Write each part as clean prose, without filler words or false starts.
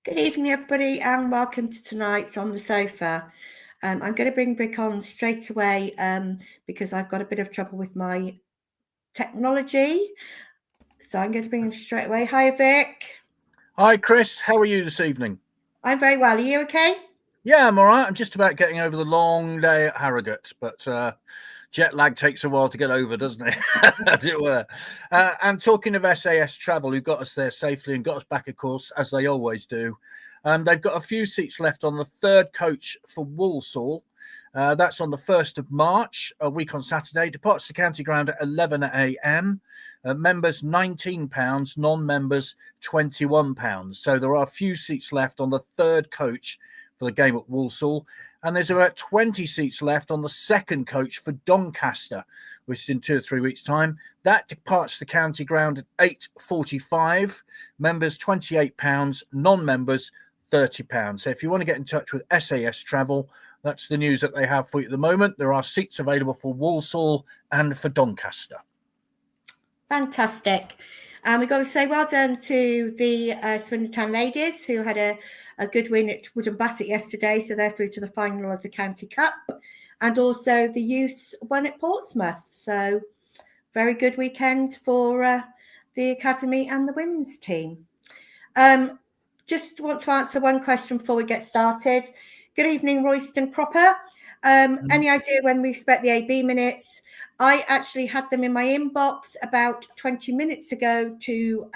Good evening, everybody, and welcome to tonight's On the Sofa. I'm going to bring Vic on straight away because I've got a bit of trouble with my technology. So I'm going to bring him straight away. Hi, Vic. Hi, Chris. How are you this evening? I'm very well. Are you okay? Yeah, I'm all right. I'm just about getting over the long day at Harrogate, but jet lag takes a while to get over, doesn't it? As it were. And talking of SAS Travel, who got us there safely and got us back, of course, as they always do. They've got a few seats left on the third coach for Walsall. That's on the 1st of March, a week on Saturday. Departs the county ground at 11 a.m. Members £19, non-members £21. So there are a few seats left on the third coach for the game at Walsall. And there's about 20 seats left on the second coach for Doncaster, which is in 2 or 3 weeks' time. That departs the county ground at 8:45. Members £28, non-members £30. So if you want to get in touch with SAS Travel, that's the news that they have for you at the moment. There are seats available for Walsall and for Doncaster. Fantastic. And we've got to say well done to the Swindon Town ladies who had a good win at Woodham Bassett yesterday. So they're through to the final of the County Cup. And also the youths won at Portsmouth. So very good weekend for the academy and the women's team. Just want to answer one question before we get started. Good evening, Royston Proper. Any idea when we expect the AB minutes? I actually had them in my inbox about 20 minutes ago to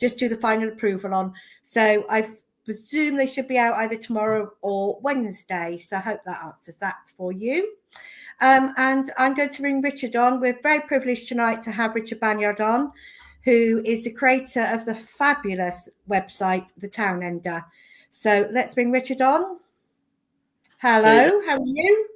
just do the final approval on. So I presume they should be out either tomorrow or Wednesday. So I hope that answers that for you. And I'm going to bring Richard on. We're very privileged tonight to have Richard Banyard on, who is the creator of the fabulous website, The Town Ender. So let's bring Richard on. Hello, how are you?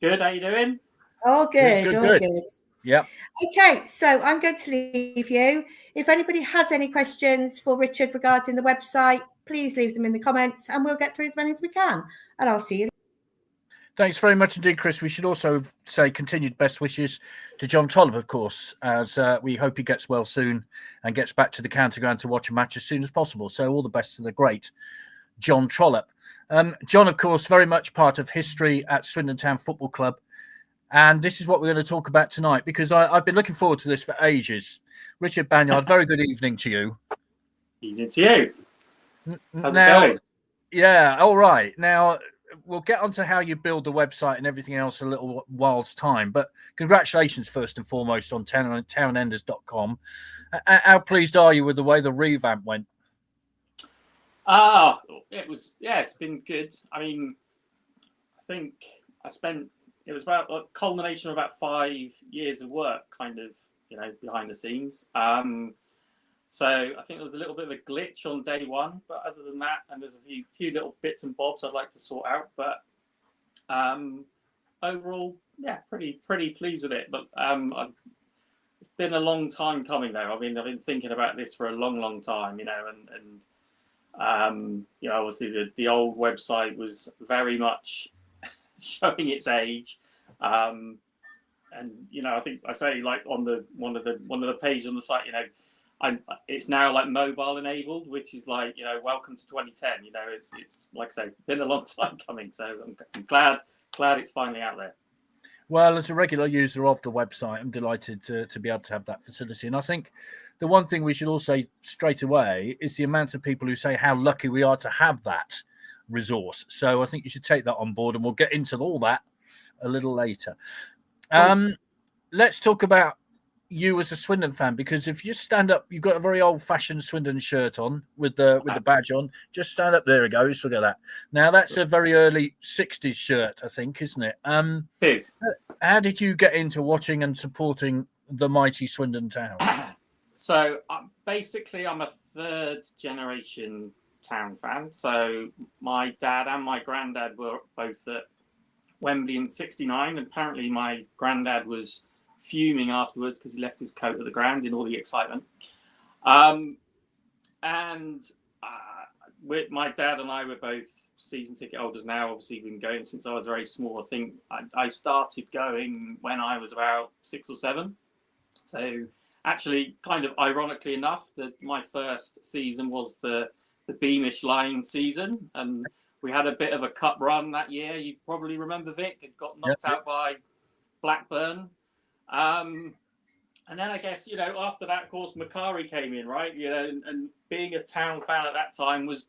Good, how you doing? All good, all good. Yeah. Okay, so I'm going to leave you. If anybody has any questions for Richard regarding the website, please leave them in the comments and we'll get through as many as we can. And I'll see you. Thanks very much indeed, Chris. We should also say continued best wishes to John Trollope, of course, as we hope he gets well soon and gets back to the county ground to watch a match as soon as possible. So all the best to the great John Trollope. John, of course, very much part of history at Swindon Town Football Club. And this is what we're going to talk about tonight, because I've been looking forward to this for ages. Richard Banyard, very good evening to you. Evening to you. How's it going? Yeah, all right. Now, we'll get onto how you build the website and everything else in a little while's time. But congratulations, first and foremost, on townenders.com. How pleased are you with the way the revamp went? It's been good. I mean, I think it was about a culmination of about 5 years of work, kind of, behind the scenes. So I think there was a little bit of a glitch on day one, but other than that, and there's a few little bits and bobs I'd like to sort out, but overall, yeah, pretty pleased with it. But it's been a long time coming though. I've been thinking about this for a long time, obviously the old website was very much showing its age. I think I say, like, on one of the pages on the site, it's now like mobile enabled, which is like, welcome to 2010. It's like I say, been a long time coming. So I'm glad it's finally out there. Well, as a regular user of the website, I'm delighted to be able to have that facility. And I think the one thing we should all say straight away is the amount of people who say how lucky we are to have that resource. So I think you should take that on board, and we'll get into all that a little later. Let's talk about you as a Swindon fan, because if you stand up, you've got a very old-fashioned Swindon shirt on with the badge on. Just stand up. There we go. Just look at that. Now that's a very early 60s shirt, I think, isn't it? It is. How did you get into watching and supporting the mighty Swindon Town? So basically, I'm a third generation Town fan. So my dad and my granddad were both at Wembley in '69, and apparently my granddad was fuming afterwards because he left his coat at the ground in all the excitement. With my dad and I were both season ticket holders now. Obviously, we've been going since I was very small. I think I started going when I was about 6 or 7. So actually, kind of ironically enough, that my first season was the Beamish Line season, and we had a bit of a cup run that year. You probably remember, Vic. It got knocked out by Blackburn. And then I guess, after that, of course, Macari came in, right? And being a Town fan at that time was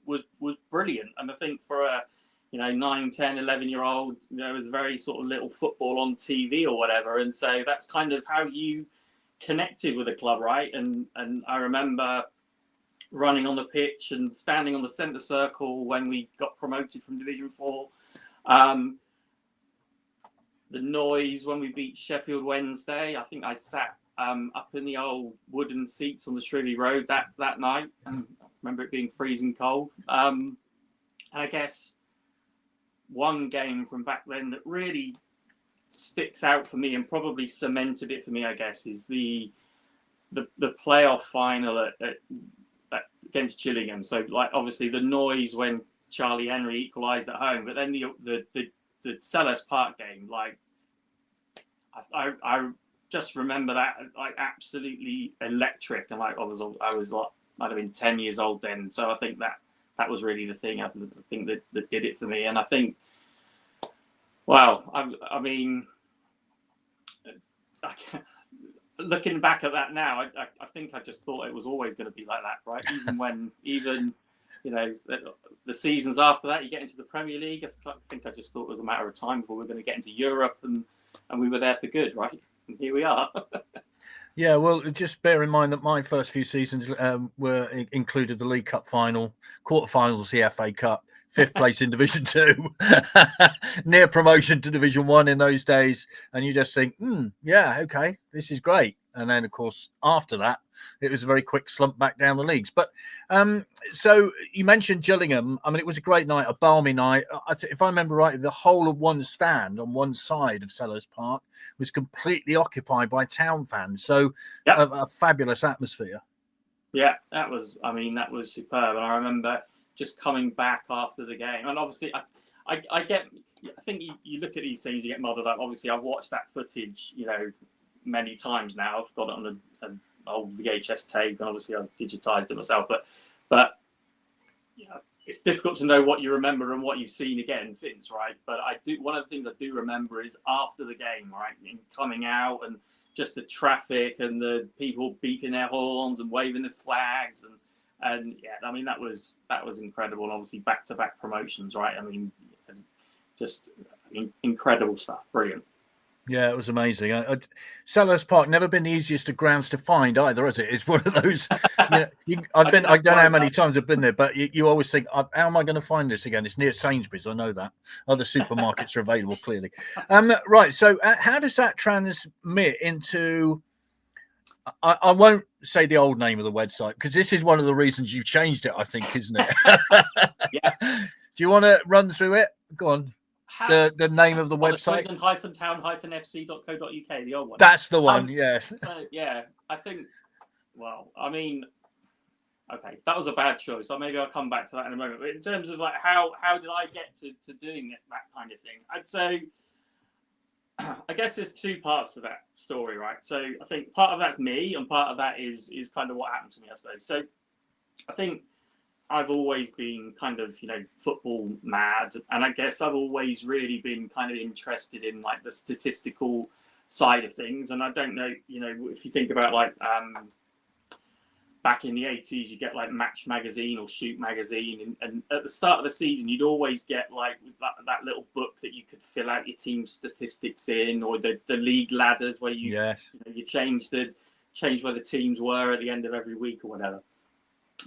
brilliant. And I think for a 9, 10, 11-year-old, it was very sort of little football on TV or whatever. And so that's kind of how you connected with the club, right? And I remember running on the pitch and standing on the centre circle when we got promoted from Division 4. The noise when we beat Sheffield Wednesday, I think I sat up in the old wooden seats on the Shrewsbury Road that night, and I remember it being freezing cold. And I guess one game from back then that really sticks out for me and probably cemented it for me, I guess, is the playoff final at against Gillingham. So, like, obviously the noise when Charlie Henry equalised at home, but then the Selhurst Park game, like, I just remember that, like, absolutely electric. And like I was like, might have been 10 years old then, so I think that was really the thing. I think that did it for me. And I think, well, I mean, looking back at that now, I think I just thought it was always going to be like that, right? Even the seasons after that, you get into the Premier League. I think I just thought it was a matter of time before we were going to get into Europe, and we were there for good, right? And here we are. Yeah, well, just bear in mind that my first few seasons included the League Cup final, quarterfinals, the FA Cup, 5th place in Division 2, near promotion to Division 1 in those days. And you just think, yeah, okay, this is great. And then, of course, after that, it was a very quick slump back down the leagues. But so you mentioned Gillingham. I mean, it was a great night, a balmy night. If I remember right, the whole of one stand on one side of Selhurst Park was completely occupied by Town fans. So a fabulous atmosphere. Yeah, that was superb. And I remember just coming back after the game. And obviously, I think you look at these things, you get muddled up. Obviously, I've watched that footage, many times now. I've got it on an old VHS tape, and obviously I've digitized it myself. But it's difficult to know what you remember and what you've seen again since, right? But one of the things I do remember is after the game, right, and coming out and just the traffic and the people beeping their horns and waving the flags and yeah, I mean that was incredible. And obviously back-to-back promotions, right? I mean, just incredible stuff, brilliant. Yeah, it was amazing. Selhurst Park never been the easiest of grounds to find either, has it? It's one of those. I don't know how many times I've been there, but you always think, how am I going to find this again? It's near Sainsbury's, I know that. Other supermarkets are available, clearly. Right, so how does that transmit into? I won't say the old name of the website because this is one of the reasons you changed it, I think, isn't it? Yeah. Do you want to run through it? Go on. The name of the website? Swindon-town-fc.co.uk, the old one. That's the one, yes. So, yeah, I think, well, I mean, okay, that was a bad choice. So maybe I'll come back to that in a moment. But in terms of, like, how did I get to doing that kind of thing? I'd say, I guess there's two parts to that story, right? So I think part of that's me and part of that is kind of what happened to me, I suppose. So I think I've always been kind of, football mad. And I guess I've always really been kind of interested in like the statistical side of things. And I don't know, if you think about like back in the 80s, you get like Match Magazine or Shoot Magazine. And at the start of the season, you'd always get like that little book that you could fill out your team statistics in, or the league ladders where you change where the teams were at the end of every week or whatever.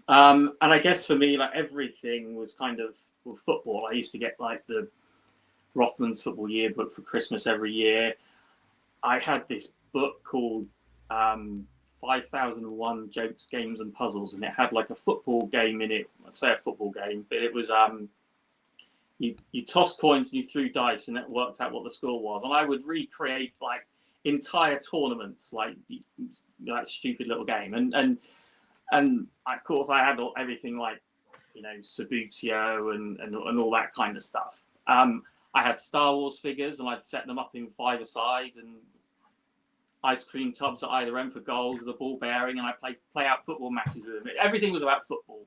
And I guess for me, like everything was kind of football. I used to get like the Rothman's Football Yearbook for Christmas every year. I had this book called 5001 Jokes, Games and Puzzles, and it had like a football game in it. I'd say a football game, but it was you tossed coins and you threw dice, and it worked out what the score was. And I would recreate like entire tournaments, like that stupid little game, and of course, I had everything like, Sabutio and all that kind of stuff. I had Star Wars figures, and I'd set them up in 5-a-side and ice cream tubs at either end for goals with a ball bearing, and I play out football matches with them. Everything was about football.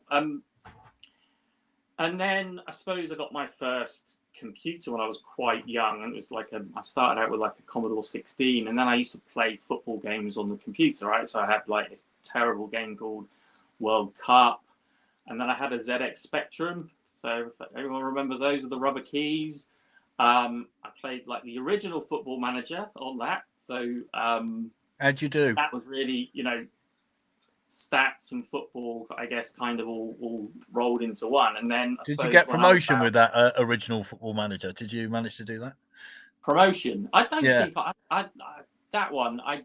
And then I suppose I got my first computer when I was quite young, and it was like I started out with like a Commodore 16, and then I used to play football games on the computer, right? So I had like this terrible game called World Cup, and then I had a ZX Spectrum. So if everyone remembers those with the rubber keys. I played like the original Football Manager on that. So how'd you do? That was really, stats and football, I guess, kind of all rolled into one. And then did you get promotion with that original Football Manager? Did you manage to do that? Promotion? I don't think I that one. I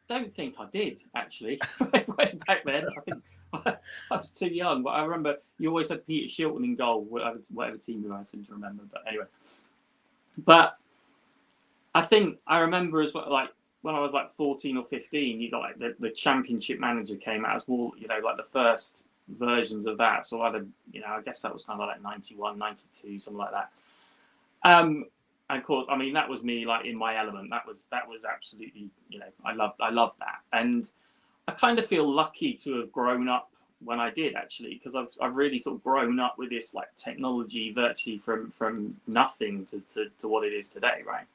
don't think I did actually. Way back then, I think I was too young. But I remember you always had Peter Shilton in goal, whatever team you were. I seem to remember. But anyway, but I think I remember as well, like when I was like 14 or 15, you got like the Championship Manager came out as well, like the first versions of that. So I had, I guess that was kind of like 91, 92, something like that. And of course, I mean, that was me like in my element. That was absolutely, I loved that. And I kind of feel lucky to have grown up when I did actually, because I've really sort of grown up with this like technology virtually from nothing to what it is today, right?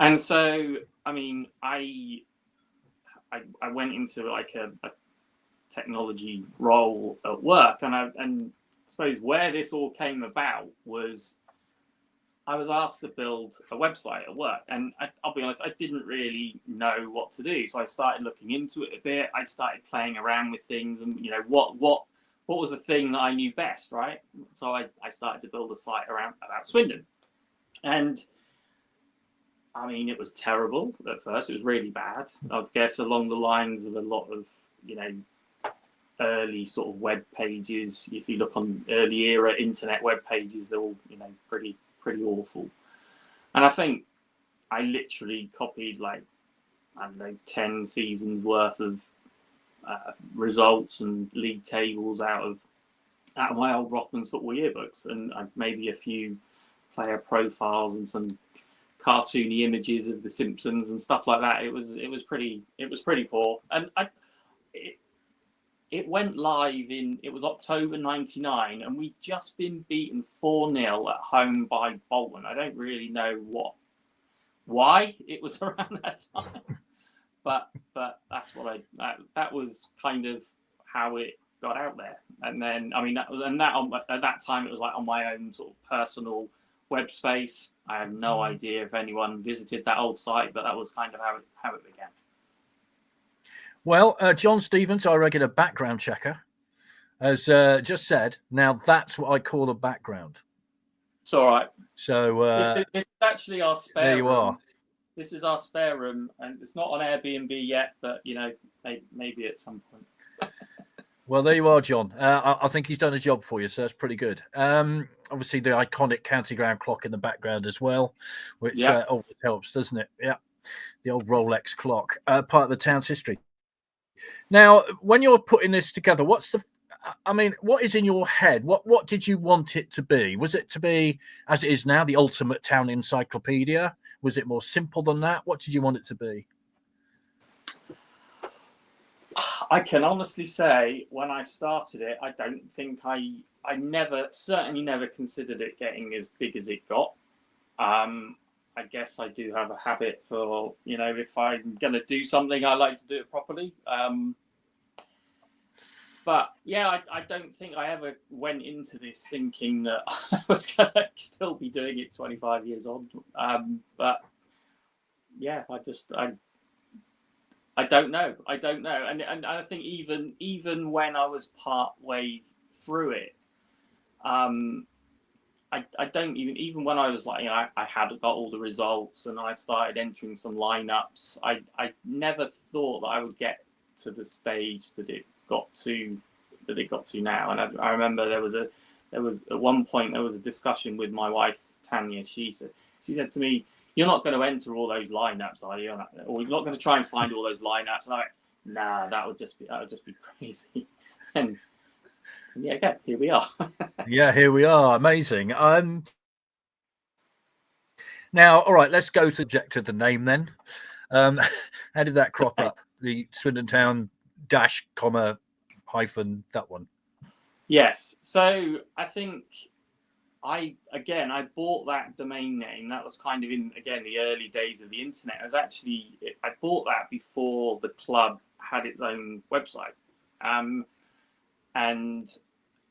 And so, I mean, I went into like a technology role at work, and I suppose where this all came about was I was asked to build a website at work, and I'll be honest, I didn't really know what to do, so I started looking into it a bit. I started playing around with things, and what was the thing that I knew best, right? So I started to build a site about Swindon, and I mean, it was terrible at first. It was really bad. I guess along the lines of a lot of, early sort of web pages. If you look on early era internet web pages, they're all, pretty awful. And I think I literally copied like, 10 seasons worth of results and league tables out of my old Rothmans football yearbooks, and maybe a few player profiles and some cartoony images of the Simpsons and stuff like that. It was pretty poor, and it went live it was October 99, and we'd just been beaten 4-0 at home by Bolton. I don't really know why it was around that time, but that's what that was kind of how it got out there. And then I mean at that time it was like on my own sort of personal web space. I have no idea if anyone visited that old site, but that was kind of how it began. Well, John Stevens, our regular background checker, has just said, now that's what I call a background. It's all right. So this is actually our spare there you room. are. This is our spare room, and it's not on Airbnb yet, but maybe at some point. Well, there you are, John. I think he's done a job for you, so that's pretty good. Obviously, the iconic county ground clock in the background as well, which always helps, doesn't it? Yeah, the old Rolex clock, part of the town's history. Now, when you're putting this together, what is in your head? What did you want it to be? Was it to be, as it is now, the ultimate town encyclopedia? Was it more simple than that? What did you want it to be? I can honestly say when I started it, I don't think I certainly never considered it getting as big as it got. I guess I do have a habit for, if I'm going to do something, I like to do it properly. But yeah, I don't think I ever went into this thinking that I was going to still be doing it 25 years on. But yeah, I don't know. And I think even when I was part way through it, I don't even when I was like, I had got all the results and I started entering some lineups, I never thought that I would get to the stage that it got to now. And I remember there was at one point there was a discussion with my wife Tanya. She said to me, "You're not going to enter all those lineups, are you? Or you're not going to try and find all those lineups?" And I went, "Nah, that would just be crazy." And yeah, again, here we are. Yeah, here we are. Amazing. Now, all right, let's go to the name then. How did that crop up? The Swindon Town -, that one. Yes. So I think I bought that domain name. That was kind of in, again, the early days of the internet. I bought that before the club had its own website. And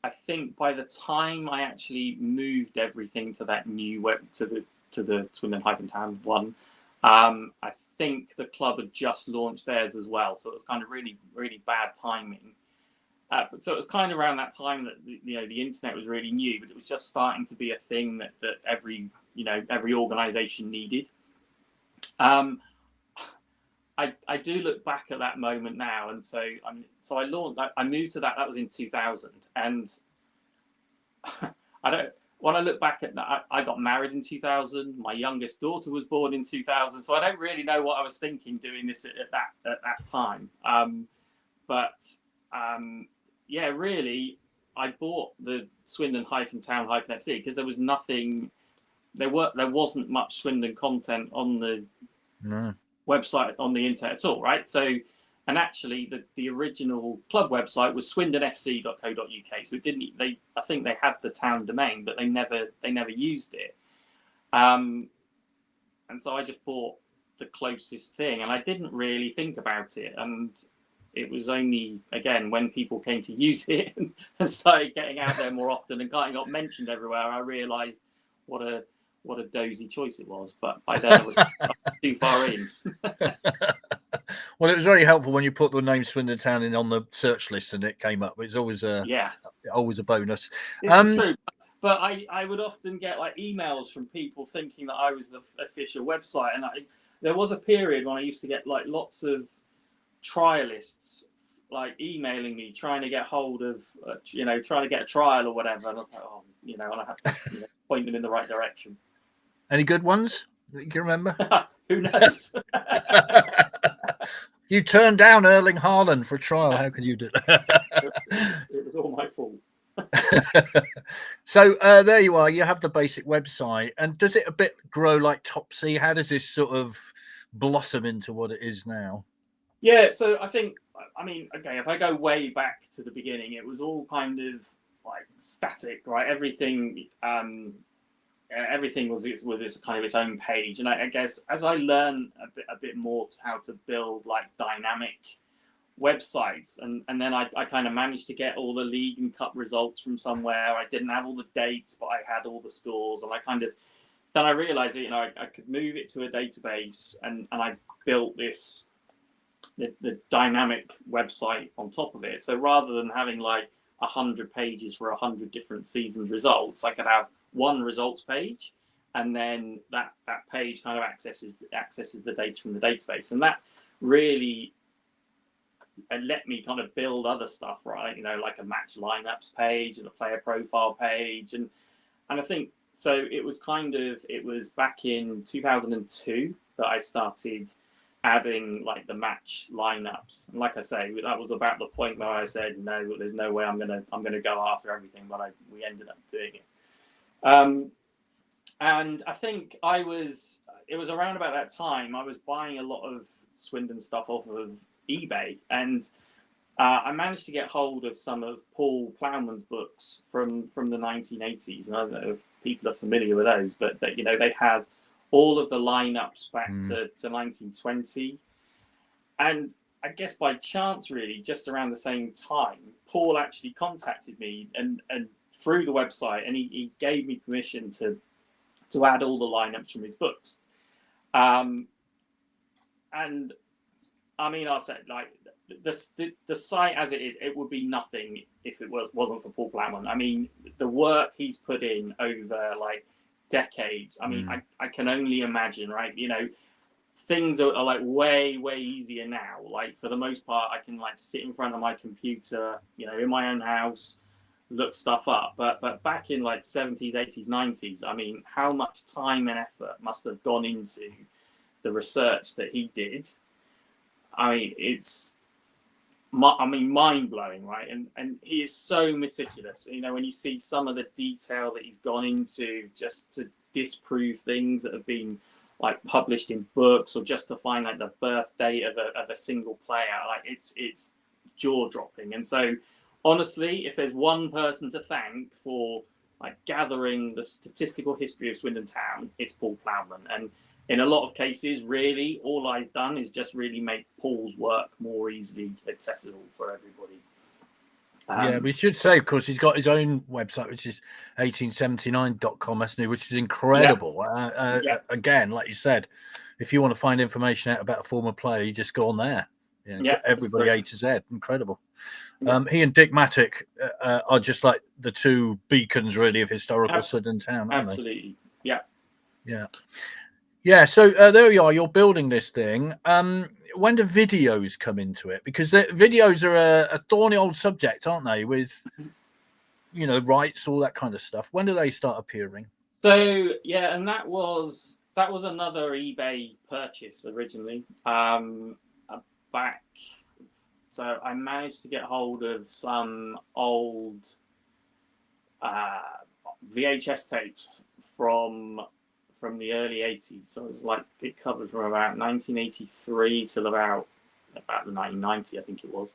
I think by the time I actually moved everything to that new web, to the Swindon-Town one, I think the club had just launched theirs as well. So it was kind of really, really bad timing. So it was kind of around that time that the internet was really new, but it was just starting to be a thing that every organisation needed. I do look back at that moment now, and so I launched. I moved to that. That was in 2000, and When I look back at that, I got married in 2000. My youngest daughter was born in 2000, so I don't really know what I was thinking doing this at that time. Yeah, really, I bought the Swindon-Town-FC because there was nothing. There wasn't much Swindon content on the website, on the internet at all, right? So, and actually, the original club website was swindonfc.co.uk. So it didn't. I think they had the town domain, but they never used it. And so I just bought the closest thing, and I didn't really think about it. And it was only, again, when people came to use it and started getting out there more often and got mentioned everywhere, I realised what a dozy choice it was. But by then I was too far in. Well, it was very helpful when you put the name Swindon Town in on the search list and it came up. It's always always a bonus. This is true. But I would often get like emails from people thinking that I was the official website, and there was a period when I used to get like lots of trialists like emailing me trying to get hold of trying to get a trial or whatever, and I was like, and I have to point them in the right direction. Any good ones that you can remember? Who knows? You turned down Erling Haaland for a trial. How can you do that? It was all my fault. So there you are. You have the basic website, and does it a bit grow like Topsy? How does this sort of blossom into what it is now? Yeah, so I think, okay, if I go way back to the beginning, it was all kind of like static, right? Everything was kind of its own page, and I guess as I learned a bit more how to build like dynamic websites, and then I kind of managed to get all the league and cup results from somewhere. I didn't have all the dates, but I had all the scores, and then I realized that I could move it to a database, and I built the dynamic website on top of it. So rather than having like 100 pages for 100 different seasons results, I could have one results page, and then that page kind of accesses the data from the database, and that really let me kind of build other stuff, right? Like a match lineups page and a player profile page, and I think so. It was back in 2002 that I started adding like the match lineups, and like I say, that was about the point where I said, no, there's no way I'm gonna go after everything, but we ended up doing it. And I think it was around about that time I was buying a lot of Swindon stuff off of eBay, and I managed to get hold of some of Paul Plowman's books from the 1980s, and I don't know if people are familiar with those, but they had all of the lineups back to 1920, and I guess by chance, really, just around the same time, Paul actually contacted me and through the website, and he gave me permission to add all the lineups from his books. And I'll say, like, the site as it is, it would be nothing if it wasn't for Paul Plowman. The work he's put in over like decades. I can only imagine, right? Things are like way easier now. Like, for the most part, I can like sit in front of my computer, in my own house, look stuff up. But back in like 70s, 80s, 90s, how much time and effort must have gone into the research that he did? It's mind blowing, right? And he is so meticulous. When you see some of the detail that he's gone into just to disprove things that have been like published in books, or just to find like the birth date of a single player, like it's jaw dropping. And so honestly, if there's one person to thank for like gathering the statistical history of Swindon Town, it's Paul Plowman. And in a lot of cases, really, all I've done is just really make Paul's work more easily accessible for everybody. Yeah, we should say, of course, he's got his own website, which is 1879.com, hasn't he? Which is incredible. Again, like you said, if you want to find information out about a former player, you just go on there. Everybody A to Z. Incredible. He and Dick Mattick are just like the two beacons, really, of historical Swindon Town, aren't absolutely. they? Yeah. So there you are. You're building this thing. When do videos come into it? Because the videos are a thorny old subject, aren't they? With rights, all that kind of stuff. When do they start appearing? So yeah, and that was another eBay purchase originally. Back. So I managed to get hold of some old VHS tapes from the early 80s. So it was like it covered from about 1983 till about the 1990, I think it was.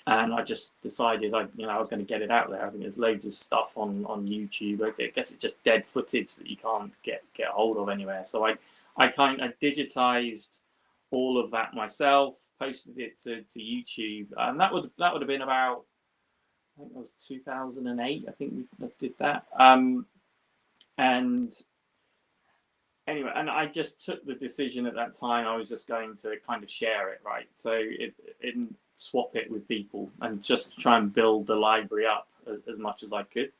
And I just decided I was going to get it out there. I think there's loads of stuff on YouTube. I guess it's just dead footage that you can't get a hold of anywhere. So I digitized all of that myself, posted it to YouTube, and that would have been about, I think it was 2008. I think we did that. And anyway, and I just took the decision at that time. I was just going to kind of share it, right? So it swap it with people and just try and build the library up as much as I could.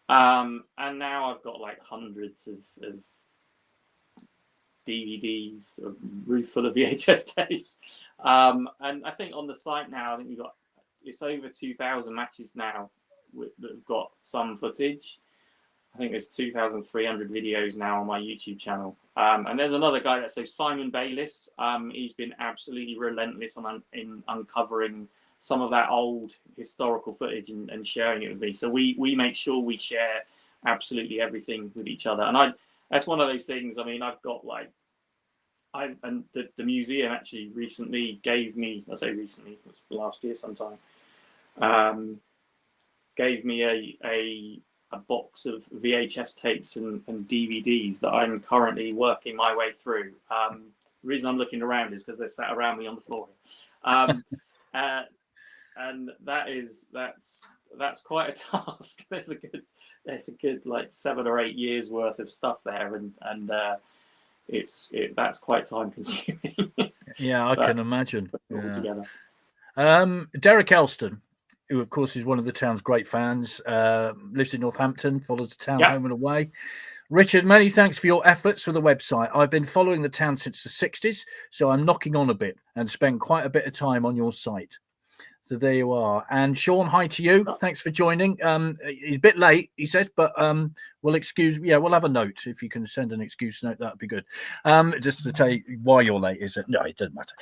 And now I've got like hundreds of DVDs, a roof full of VHS tapes, and I think on the site now, I think it's over 2,000 matches now that have got some footage. I think there's 2,300 videos now on my YouTube channel, and there's another guy Simon Bayliss. He's been absolutely relentless in uncovering some of that old historical footage and sharing it with me. So we make sure we share absolutely everything with each other, and that's one of those things. I mean, I've got the museum actually recently gave me, I say recently, it was last year sometime, gave me a box of VHS tapes and DVDs that I'm currently working my way through. The reason I'm looking around is because they're sat around me on the floor. And that's quite a task. There's a good like 7 or 8 years worth of stuff there, and that's quite time consuming. Yeah, I can imagine. Together. Derek Elston, who of course is one of the town's great fans, lives in Northampton, follows the town home and away. Richard, many thanks for your efforts for the website. I've been following the town since the 60s, so I'm knocking on a bit and spend quite a bit of time on your site. So there you are. And Sean, hi to you. Thanks for joining. He's a bit late, he said, but we'll have a note. If you can send an excuse note, that'd be good. Just to tell you why you're late, is it? No, it doesn't matter.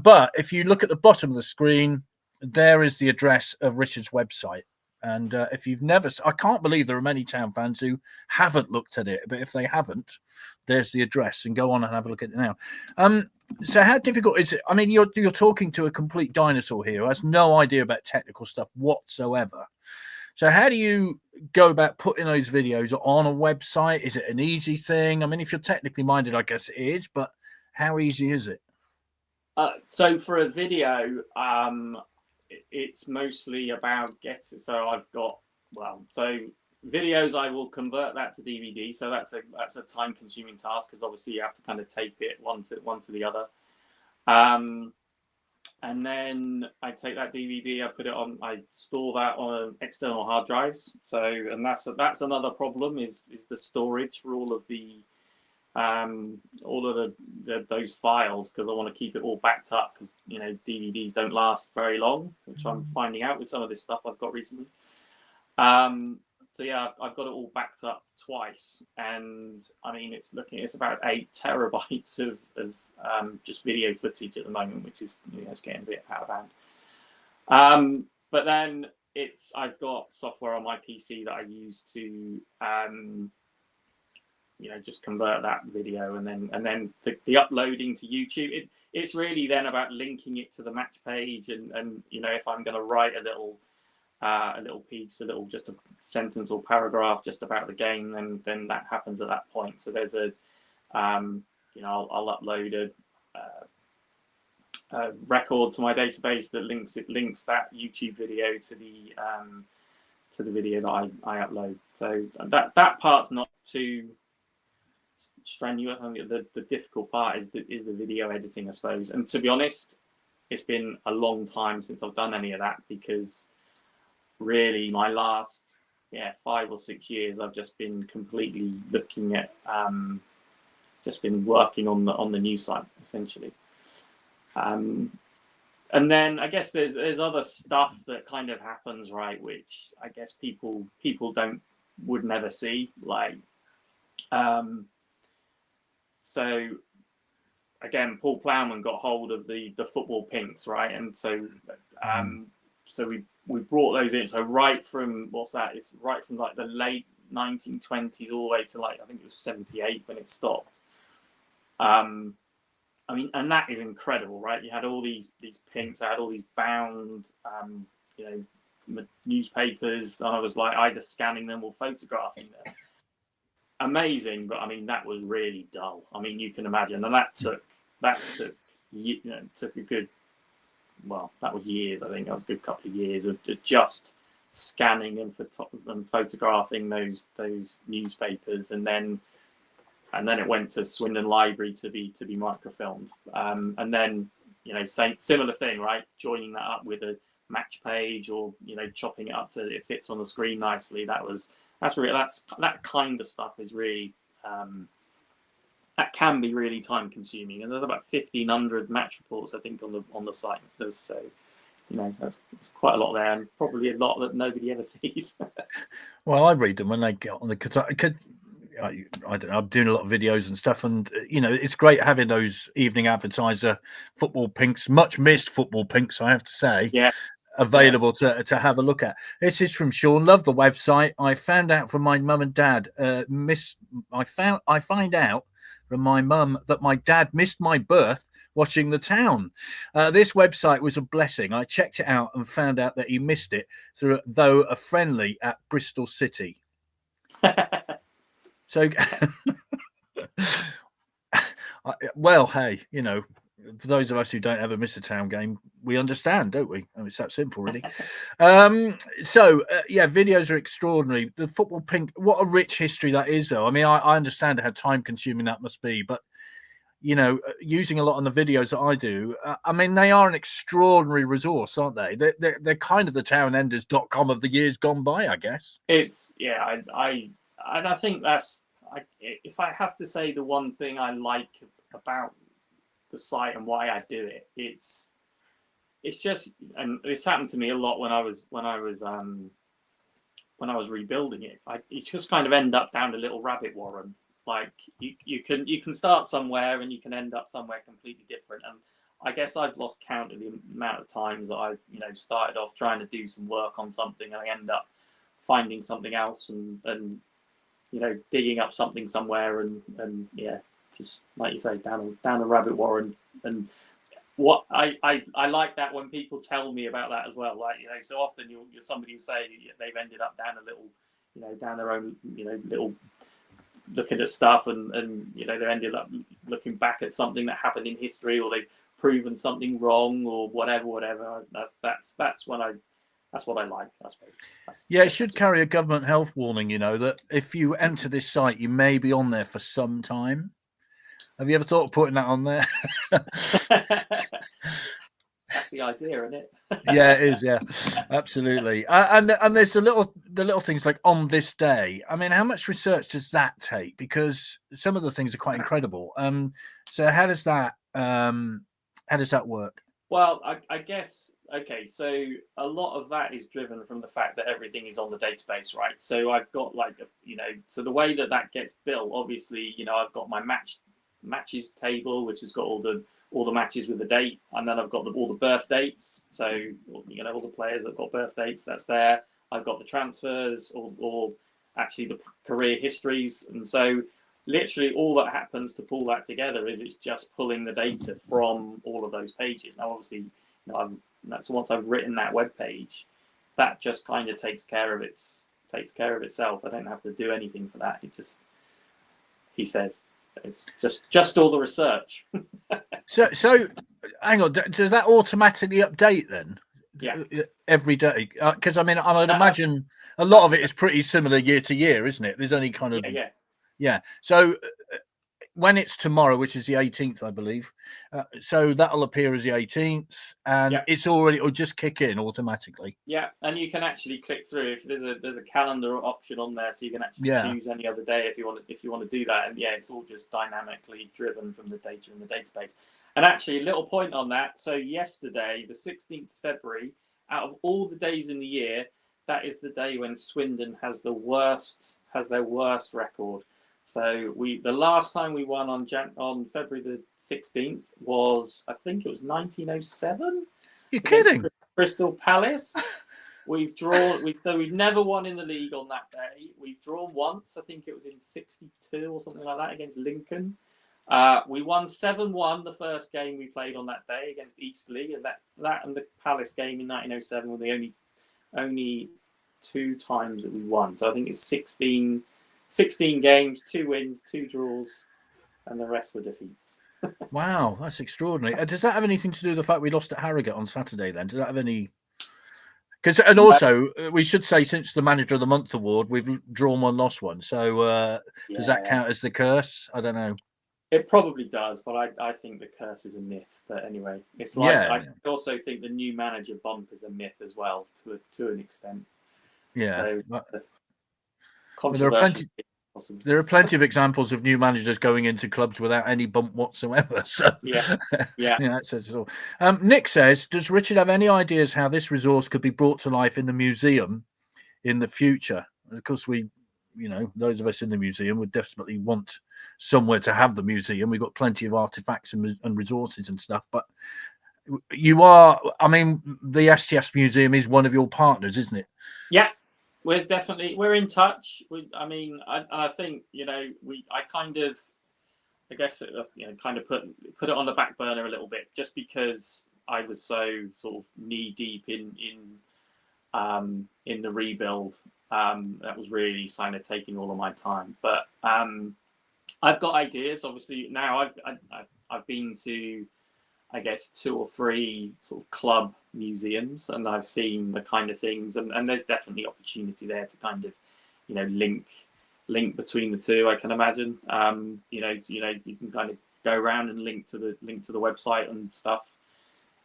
But if you look at the bottom of the screen, there is the address of Richard's website. And if you've never, I can't believe there are many town fans who haven't looked at it, but if they haven't, there's the address, and go on and have a look at it now. So how difficult is it? I mean, you're talking to a complete dinosaur here who has no idea about technical stuff whatsoever. So how do you go about putting those videos on a website? Is it an easy thing? I mean, if you're technically minded, I guess it is, but how easy is it? So for a video, it's mostly about getting. So I've got videos. I will convert that to DVD. So that's a time-consuming task because obviously you have to kind of tape it one to the other. And then I take that DVD, I store that on external hard drives. So, and that's another problem is the storage for all of those files, because I want to keep it all backed up because DVDs don't last very long, which I'm finding out with some of this stuff I've got recently. So yeah, I've got it all backed up twice, and I mean it's about 8 terabytes of just video footage at the moment, which is it's getting a bit out of hand. But then I've got software on my PC that I use to just convert that video, and then the uploading to YouTube. it's really then about linking it to the match page, and you know, if I'm going to write a little piece, just a sentence or paragraph just about the game, then that happens at that point. So there's a you know, I'll upload a record to my database that links that YouTube video to the video that I upload. So that part's not too strenuous. I think the difficult part is the video editing, I suppose. And to be honest, it's been a long time since I've done any of that, because really my last 5 or 6 years I've just been completely looking at just been working on the news site essentially. And then I guess there's other stuff that kind of happens, right, which I guess people would never see, like so again, Paul Plowman got hold of the football pinks, right, and so so we brought those in. So right from it's right from like the late 1920s all the way to like I think it was 78 when it stopped. I mean, and that is incredible, right? You had all these pinks, I had all these bound, you know, newspapers. And I was like either scanning them or photographing them. Amazing, but I mean that was really dull. I mean, you can imagine, and that took you know, took a good, well, that was years. I think that was a good couple of years of just scanning and photographing those newspapers, and then it went to Swindon Library to be microfilmed, and then, you know, similar thing, right? Joining that up with a match page, or, you know, chopping it up so that it fits on the screen nicely. That kind of stuff is really that can be really time consuming, and there's about 1,500 match reports I think on the site. So, you know, it's quite a lot there, and probably a lot that nobody ever sees. Well, I read them when they get on I don't know, I'm doing a lot of videos and stuff, and you know, it's great having those evening advertiser football pinks, much missed football pinks, I have to say, available to have a look at. This is from Sean. Love the website. I found out from my mum and dad. I find out from my mum that my dad missed my birth watching The Town. This website was a blessing. I checked it out and found out that he missed it through a friendly at Bristol City. So, well, hey, you know, for those of us who don't ever miss a Town game, we understand, don't we? I mean, it's that simple, really. Videos are extraordinary. The football pink, what a rich history that is, though. I mean, I understand how time-consuming that must be, but, you know, using a lot on the videos that I do, I mean, they are an extraordinary resource, aren't they? They're kind of the townenders.com of the years gone by, I guess. It's, and I think if I have to say the one thing I like about the site and why I do it, it's just, and this happened to me a lot when I was rebuilding it. You just kind of end up down a little rabbit warren. Like you can start somewhere and you can end up somewhere completely different. And I guess I've lost count of the amount of times that I, you know, started off trying to do some work on something and I end up finding something else and you know, digging up something somewhere and just like you say, down a rabbit warren. And what I like that when people tell me about that as well. Like, you know, so often you're somebody who say they've ended up down a little, you know, down their own, you know, little looking at stuff and you know, they ended up looking back at something that happened in history, or they've proven something wrong or whatever. That's what I like, I suppose. It should carry a government health warning, you know, that if you enter this site, you may be on there for some time. Have you ever thought of putting that on there? That's the idea, isn't it? Yeah, it is. Yeah, absolutely. And there's the little things like on this day. I mean, how much research does that take? Because some of the things are quite incredible. So how does that work? Well, I guess, okay, so a lot of that is driven from the fact that everything is on the database, right? So I've got so the way that gets built, obviously, you know, I've got my matches table, which has got all the matches with the date, and then I've got all the birth dates. So, you know, all the players that got birth dates, that's there. I've got the transfers or actually the career histories. And so literally all that happens to pull that together is it's just pulling the data from all of those pages. Now, obviously, that's once I've written that web page, that just kind of takes care of itself. I don't have to do anything for that. He says, it's just all the research. So hang on, does that automatically update then? Yeah. Every day? Because I mean, I would imagine a lot of it is pretty similar year to year, isn't it? There's only kind of yeah. So when it's tomorrow, which is the 18th, I believe, so that'll appear as the 18th, and it'll just kick in automatically. Yeah, and you can actually click through if there's a calendar option on there, so you can actually choose any other day if you want to do that. And it's all just dynamically driven from the data in the database. And actually, a little point on that. So yesterday, the 16th of February, out of all the days in the year, that is the day when Swindon has their worst record. So the last time we won on February the 16th was, I think it was 1907. You're kidding? Crystal Palace. We've never won in the league on that day. We've drawn once. I think it was in 62 or something like that against Lincoln. We won 7-1 the first game we played on that day against Eastleigh, and that and the Palace game in 1907 were the only 2 times that we won. So I think it's 16 games, 2 wins, 2 draws, and the rest were defeats. Wow, that's extraordinary. Does that have anything to do with the fact we lost at Harrogate on Saturday then? Does that have any... And also, we should say, since the Manager of the Month award, we've drawn 1, lost 1. So does that count as the curse? I don't know. It probably does, but I think the curse is a myth. But anyway, it's like I also think the new manager bump is a myth as well, to an extent. Yeah. So, there are plenty of examples of new managers going into clubs without any bump whatsoever. So that says it all. Nick says, does Richard have any ideas how this resource could be brought to life in the museum in the future? Of course, those of us in the museum would definitely want somewhere to have the museum. We've got plenty of artifacts and resources and stuff, but the STS Museum is one of your partners, isn't it? Yeah. We're in touch. I think I kind of put it on the back burner a little bit just because I was so sort of knee deep in the rebuild. That was really kind of taking all of my time. But I've got ideas. Obviously now I've been to, I guess, 2 or 3 sort of club museums, and I've seen the kind of things, and there's definitely opportunity there to kind of, link between the two. I can imagine, you can kind of go around and link to the website and stuff,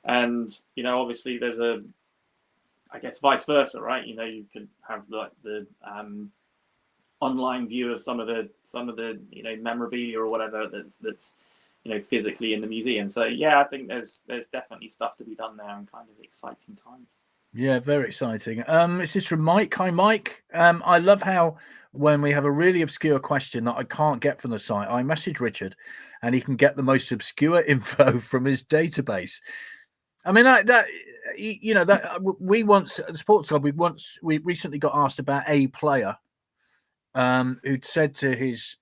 and obviously there's I guess vice versa, right? You can have the online view of some of the memorabilia or whatever that's physically in the museum. So I think there's definitely stuff to be done there and kind of exciting times. Yeah, very exciting. This is from Mike. Hi, Mike. I love how when we have a really obscure question that I can't get from the site, I message Richard, and he can get the most obscure info from his database. I mean, we once at the Sports Club, we recently got asked about a player who'd said to his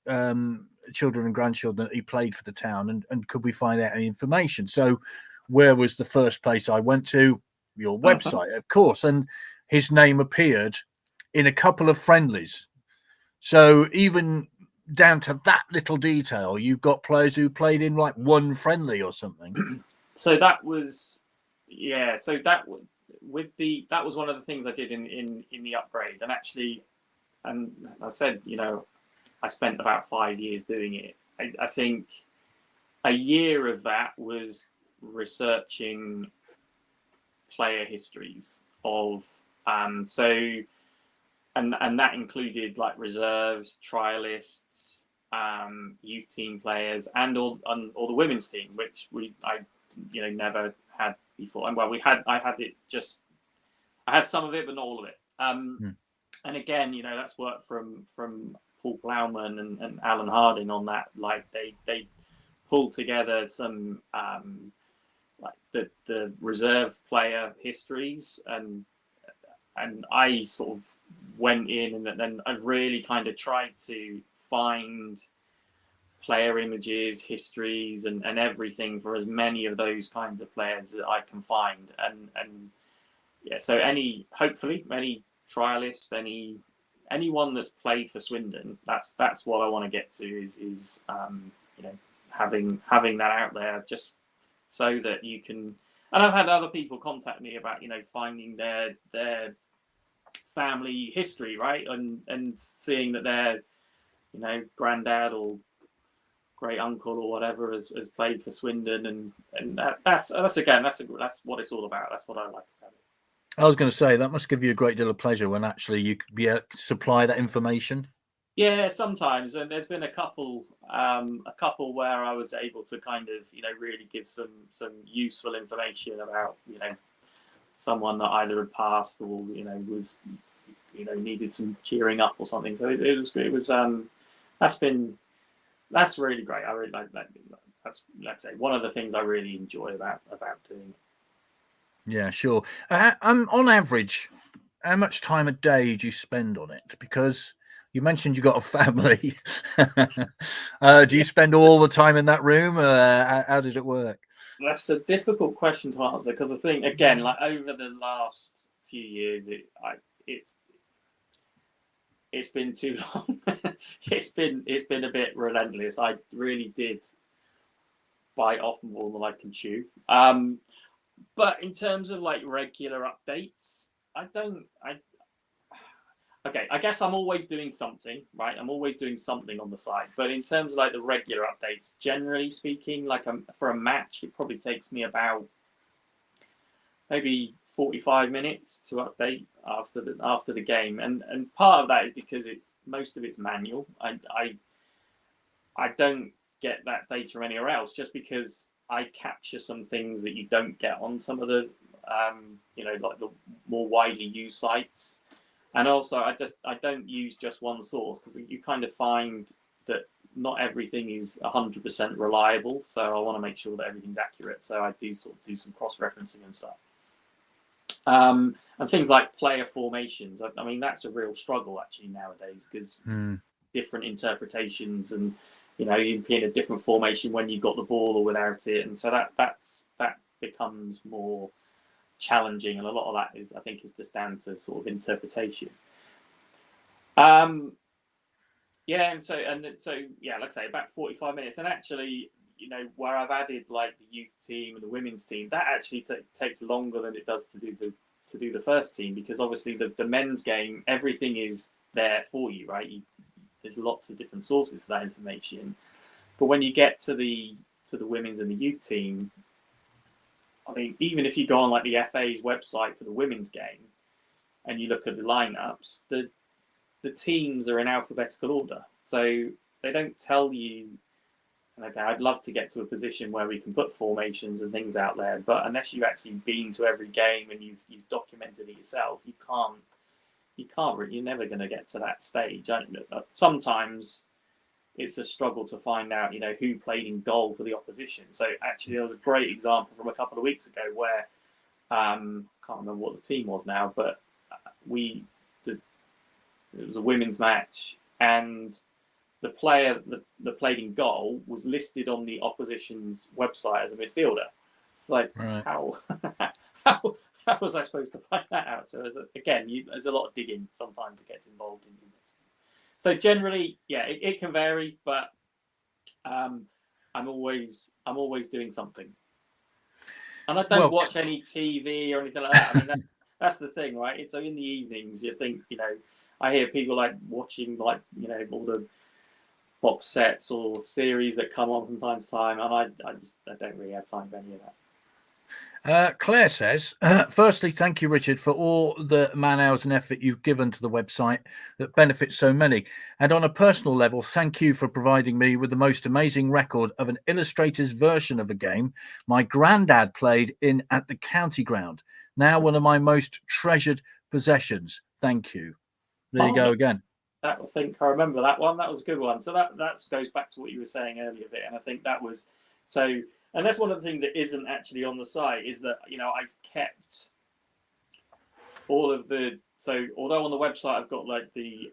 children and grandchildren that he played for the town, and could we find out any information? So where was the first place I went to? Your website, of course, and his name appeared in a couple of friendlies. So even down to that little detail, you've got players who played in like 1 friendly or something. So that was that was one of the things I did in the upgrade, and actually, and I said, I spent about 5 years doing it. I think a year of that was researching player histories of and that included like reserves, trialists, youth team players, and all the women's team, which I never had before. And well, I had some of it, but not all of it. And again, that's work from Paul Plowman and Alan Harding on that. Like they pulled together some like the reserve player histories, and I sort of went in and then I've really kind of tried to find player images, histories, and everything for as many of those kinds of players that I can find. And yeah, so hopefully any trialist, anyone that's played for Swindon, that's what I want to get to is having that out there, just so that you can. And I've had other people contact me about finding their family history, right, and seeing that their granddad or great uncle or whatever has played for Swindon, and that's what it's all about. That's what I like about it. I was going to say that must give you a great deal of pleasure when actually you could be able to supply that information. Yeah, sometimes, and there's been a couple where I was able to kind of really give some useful information about someone that either had passed or was needed some cheering up or something. So it was that's really great. I really like that. That's, like I say, one of the things I really enjoy about doing it. Yeah, sure. On average, how much time a day do you spend on it? Because you mentioned you got a family. Do you spend all the time in that room? How does it work? That's a difficult question to answer, because I think, again, like over the last few years, it's been too long. it's been a bit relentless. I really did bite off more than I can chew. But in terms of like regular updates, I guess I'm always doing something, right? I'm always doing something on the side. But in terms of like the regular updates, generally speaking, like for a match, it probably takes me about maybe 45 minutes to update after the game. And part of that is because most of it's manual. I don't get that data anywhere else, just because I capture some things that you don't get on some of the like the more widely used sites. And also, I don't use just one source, because you kind of find that not everything is 100% reliable. So I want to make sure that everything's accurate. So I do sort of do some cross-referencing and stuff. And things like player formations. I mean, that's a real struggle actually nowadays, because different interpretations, and you can be in a different formation when you've got the ball or without it, and so that becomes more challenging, and a lot of that is just down to sort of interpretation. Like I say, about 45 minutes, and actually, where I've added like the youth team and the women's team, that actually takes longer than it does to do the first team, because obviously the men's game, everything is there for you, right? There's lots of different sources for that information, but when you get to the women's and the youth team, I mean, even if you go on like the FA's website for the women's game and you look at the lineups, the teams are in alphabetical order, so they don't tell you. And okay, I'd love to get to a position where we can put formations and things out there, but unless you've actually been to every game and you've documented it yourself, you can't. You're never going to get to that stage. Sometimes it's a struggle to find out, who played in goal for the opposition. So actually, there was a great example from a couple of weeks ago where can't remember what the team was now, but it was a women's match, and the player that played in goal was listed on the opposition's website as a midfielder. It's like, right. How was I supposed to find that out? So there's a lot of digging sometimes that gets involved in this. So generally, yeah, it can vary, but I'm always doing something. And I don't watch any TV or anything like that. I mean, that's the thing, right? So in the evenings, you think, I hear people like watching all the box sets or series that come on from time to time, and I don't really have time for any of that. Claire says, firstly, thank you, Richard, for all the man hours and effort you've given to the website that benefits so many. And on a personal level, thank you for providing me with the most amazing record of an illustrator's version of a game my granddad played in at the county ground. Now one of my most treasured possessions. Thank you. There you go again. I think I remember that one. That was a good one. So that goes back to what you were saying earlier, Vic, and I think that was so. And that's one of the things that isn't actually on the site, is that I've kept all of the. So although on the website I've got like the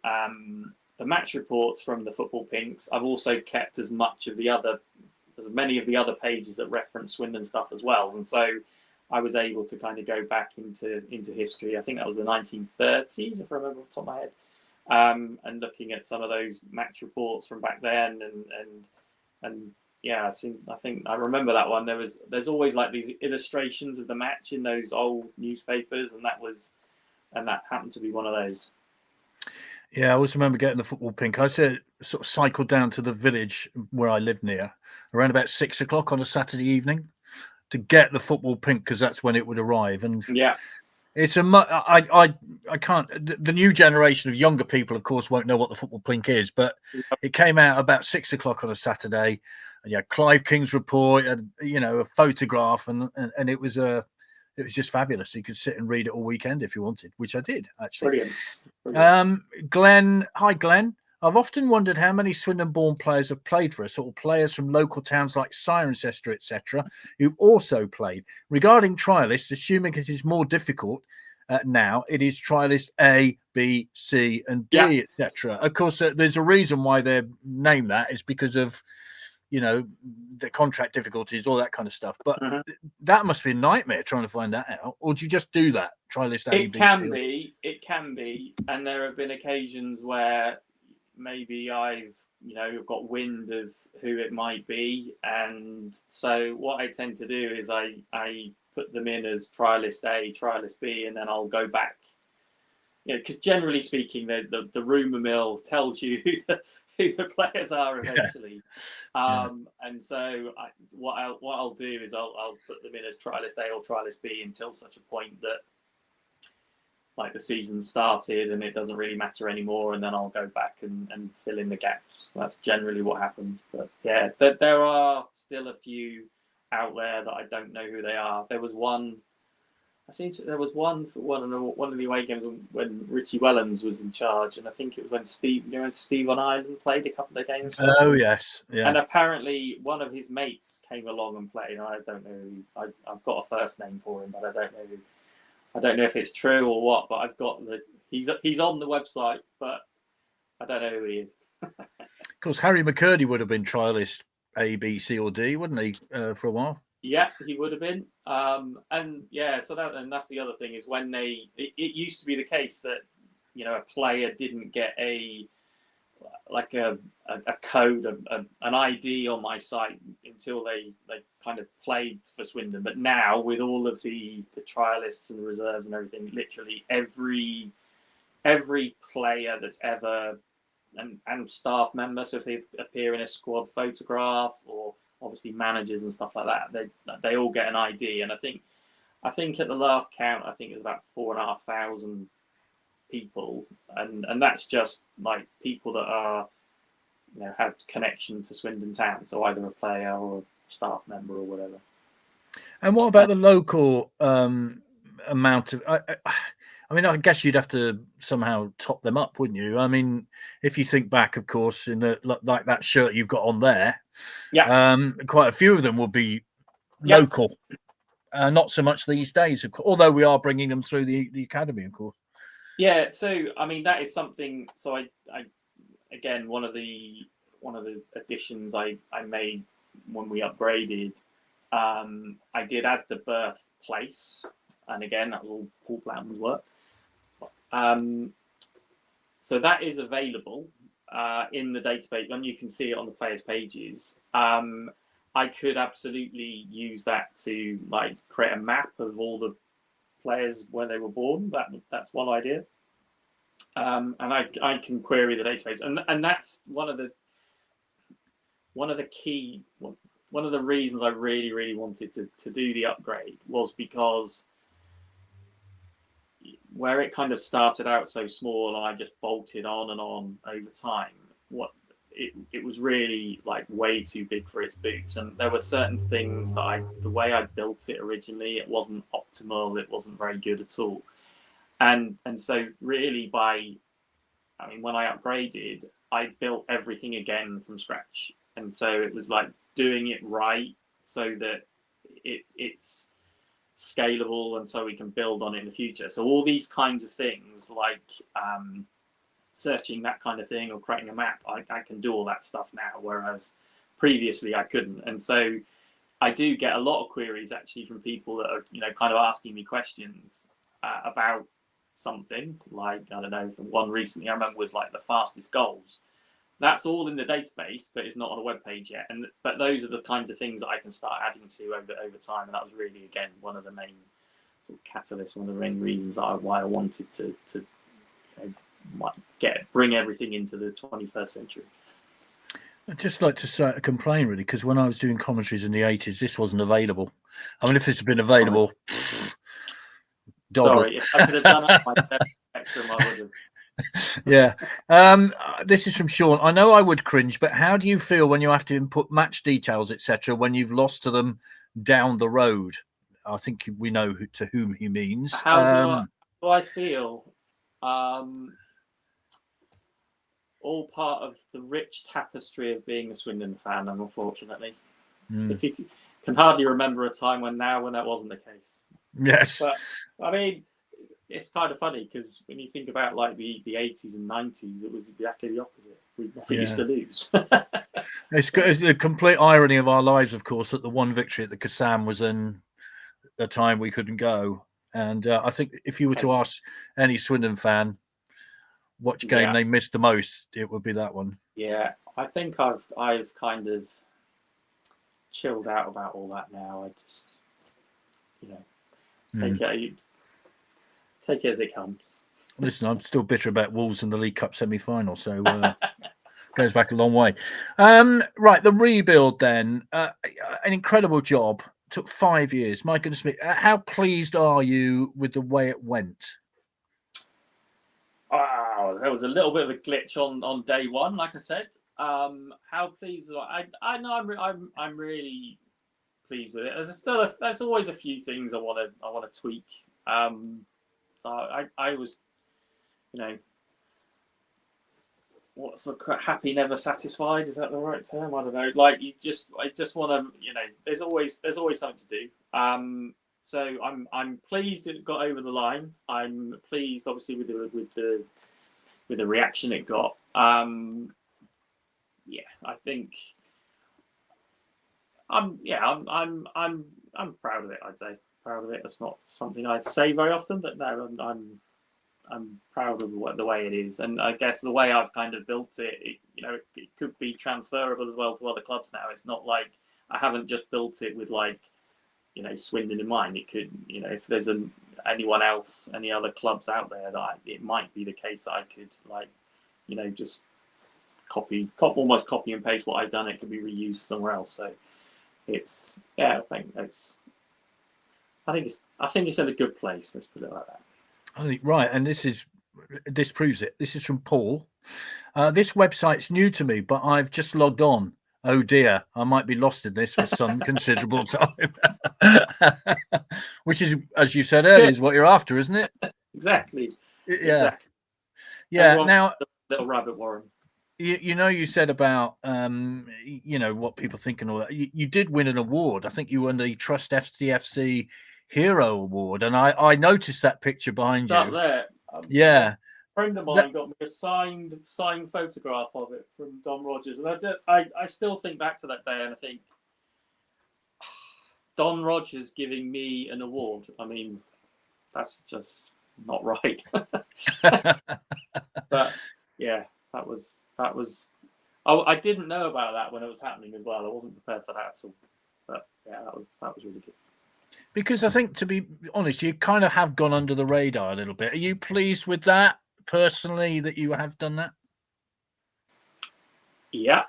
match reports from the Football Pinks. I've also kept as many of the other pages that reference Swindon stuff as well, and so I was able to kind of go back into history. I think that was the 1930s, if I remember off the top of my head, and looking at some of those match reports from back then, and yeah, I think I remember that one. There's always like these illustrations of the match in those old newspapers, and that happened to be one of those. Yeah, I always remember getting the Football Pink. I sort of cycled down to the village where I lived near around about 6 o'clock on a Saturday evening to get the Football Pink, because that's when it would arrive. And yeah, it's I can't. The new generation of younger people, of course, won't know what the Football Pink is, but it came out about 6 o'clock on a Saturday. And yeah, Clive King's report, and a photograph, and it was just fabulous. You could sit and read it all weekend if you wanted, which I did actually. Brilliant. Glenn, hi Glenn. I've often wondered how many Swindon-born players have played for us, or players from local towns like Cirencester, etc., who've also played. Regarding trialists, assuming it is more difficult now, it is trialist A, B, C, and D, etc. Of course, there's a reason why they're named that. Is because of the contract difficulties, all that kind of stuff. But that must be a nightmare trying to find that out. Or do you just do that? Trialist A, It B, can be. And there have been occasions where maybe I've, got wind of who it might be. And so what I tend to do is I put them in as trialist A, trialist B, and then I'll go back. Because generally speaking, the rumour mill tells you who the players are eventually. And so what I'll do is I'll put them in as trialist A or trialist B until such a point that like the season started and it doesn't really matter anymore, and then I'll go back and fill in the gaps. That's generally what happens. But yeah, there are still a few out there that I don't know who they are. There was one. There was one for one of the away games when Richie Wellens was in charge, and I think it was when Steve on Ireland played a couple of games for us. Oh yes, yeah. And apparently one of his mates came along and played. And I don't know. I've got a first name for him, but I don't know. I don't know if it's true or what. But I've got he's on the website, but I don't know who he is. Of course, Harry McCurdy would have been trialist A, B, C, or D, wouldn't he, for a while? Yeah, he would have been. And yeah, so that's the other thing is when it used to be the case that, a player didn't get a code, an ID on my site until they kind of played for Swindon. But now with all of the trialists and the reserves and everything, literally every player that's ever, and staff members, so if they appear in a squad photograph or obviously managers and stuff like that, they all get an ID. And I think at the last count, I think it's about 4,500 people, and that's just like people that are have connection to Swindon Town, so either a player or a staff member or whatever. And what about the local amount of? I mean, I guess you'd have to somehow top them up, wouldn't you? I mean, if you think back, of course, in like that shirt you've got on there, quite a few of them will be local. Not so much these days, although we are bringing them through the academy, of course. Yeah, so I mean that is something. So I again one of the additions I made when we upgraded. I did add the birthplace, and again that was all Paul Blackman's work. So that is available in the database, and you can see it on the players' pages. I could absolutely use that to create a map of all the players when they were born. That's one idea. And I can query the database, and that's one of the reasons I really wanted to do the upgrade was because where it kind of started out so small and I just bolted on and on over time, it was really way too big for its boots. And there were certain things that the way I built it originally, it wasn't optimal. It wasn't very good at all. And so really when I upgraded, I built everything again from scratch. And so it was doing it right so that it's scalable and so we can build on it in the future. So all these kinds of things searching that kind of thing or creating a map, I can do all that stuff now, whereas previously I couldn't. And so I do get a lot of queries actually from people that are, kind of asking me questions about something. Like, I don't know, one recently I remember was like the fastest goals. That's all in the database, but it's not on a web page yet. But those are the kinds of things that I can start adding to over time. And that was really, again, one of the main sort of catalysts, one of the main reasons why I wanted to bring everything into the 21st century. I'd just like to complain, really, because when I was doing commentaries in the 80s, this wasn't available. I mean, if this had been available, sorry, if I could have done it my spectrum, I would have. Yeah. This is from Sean. I know I would cringe, but how do you feel when you have to input match details, etc., when you've lost to them down the road? I think we know to whom he means. How do I feel? All part of the rich tapestry of being a Swindon fan, unfortunately. If you can hardly remember a time when that wasn't the case. Yes. But I mean, it's kind of funny because when you think about like the 80s and 90s, it was exactly the opposite. We never used to lose. It's the complete irony of our lives, of course, that the one victory at the Kassam was in a time we couldn't go. And I think if you were to ask any Swindon fan which game they missed the most, it would be that one. Yeah, I think I've kind of chilled out about all that now. I just, take it as it comes. Listen, I'm still bitter about Wolves in the League Cup semi-final, so goes back a long way. Right, the rebuild then, an incredible job. Took 5 years. My goodness me, how pleased are you with the way it went? There was a little bit of a glitch on day one, like I said. How pleased I know I'm really pleased with it. There's always a few things I want to tweak. So I was, what's the happy never satisfied? Is that the right term? I don't know. Like I just want to, there's always something to do. So I'm pleased it got over the line. I'm pleased, obviously, with the reaction it got. I think I'm proud of it. I'd say proud of it. That's not something I'd say very often, but no, I'm proud of the way it is, and I guess the way I've kind of built it, it could be transferable as well to other clubs now. It's not like I haven't just built it with Swindon in mind. It could, if there's anyone else, any other clubs out there that it might be the case that I could just almost copy and paste what I've done. It could be reused somewhere else. So it's I think it's in a good place. Let's put it like that. I think right, and this proves it. This is from Paul. This website's new to me, but I've just logged on. Oh dear, I might be lost in this for some considerable time. Which is, as you said earlier, is what you're after, isn't it? Exactly. Yeah. Exactly. Yeah. Now, little rabbit warren. You said about what people think and all that. You did win an award. I think you won the Trust FCFC Hero Award, and I noticed that picture behind you. Up there. Yeah. A friend of mine got me a signed photograph of it from Don Rogers, and I still think back to that day, and I think Don Rogers giving me an award. I mean, that's just not right. But yeah, that was. I didn't know about that when it was happening as well. I wasn't prepared for that at all. But yeah, that was really good. Because I think, to be honest, you kind of have gone under the radar a little bit. Are you pleased with that personally, that you have done that? Yeah,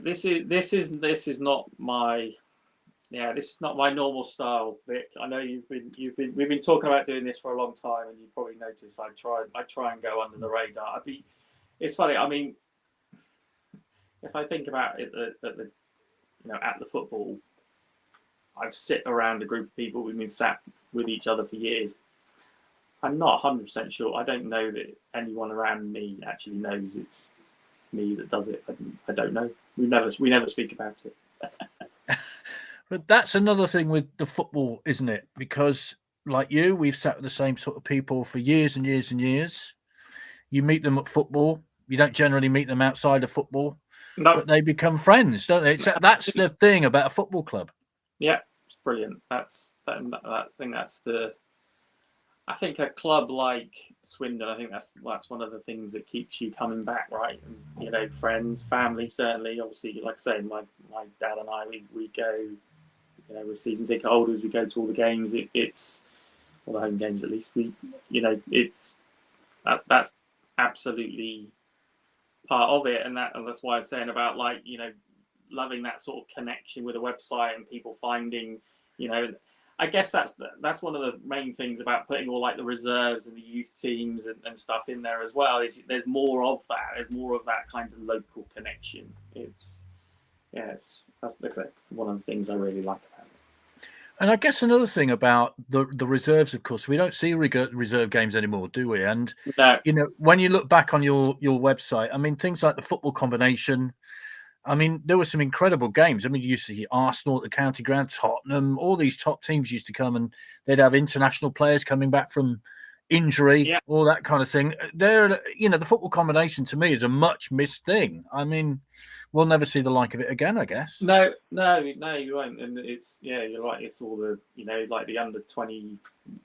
this is not my normal style, Vic. I know we've been talking about doing this for a long time, and you probably noticed I try and go under the radar. It's funny. I mean, if I think about it, at the football, I've sit around a group of people. We've been sat with each other for years. I'm not 100% sure. I don't know that anyone around me actually knows it's me that does it. I don't know. We never speak about it. But that's another thing with the football, isn't it? Because like you, we've sat with the same sort of people for years and years and years. You meet them at football. You don't generally meet them outside of football, but No, they become friends, don't they? That's the thing about a football club. yeah, it's brilliant. That's that. I think that's the. I think a club like Swindon, I think that's one of the things that keeps you coming back, right? And, you know, friends, family, certainly. Obviously, like I say, my dad and I, we go, you know, we're season ticket holders. We go to all the games. It's all the home games, at least. You know, that's absolutely part of it, and that's why I'm saying about, like, you know, loving that sort of connection with a website and people finding, you know. I guess that's one of the main things about putting all like the reserves and the youth teams and stuff in there as well. Is there's more of that. There's more of that kind of local connection. That's one of the things I really like about it. And I guess another thing about the reserves, of course, we don't see reserve games anymore, do we? And No. you know, when you look back on your website, I mean, things like the football combination. I mean, there were some incredible games. I mean, you used to see Arsenal at the county ground, Tottenham, all these top teams used to come, and they'd have international players coming back from injury, all that kind of thing. There, you know, the football combination to me is a much missed thing. I mean, we'll never see the like of it again, I guess. No, you won't. And it's, yeah, you're right. It's all the, you know, like the under 20.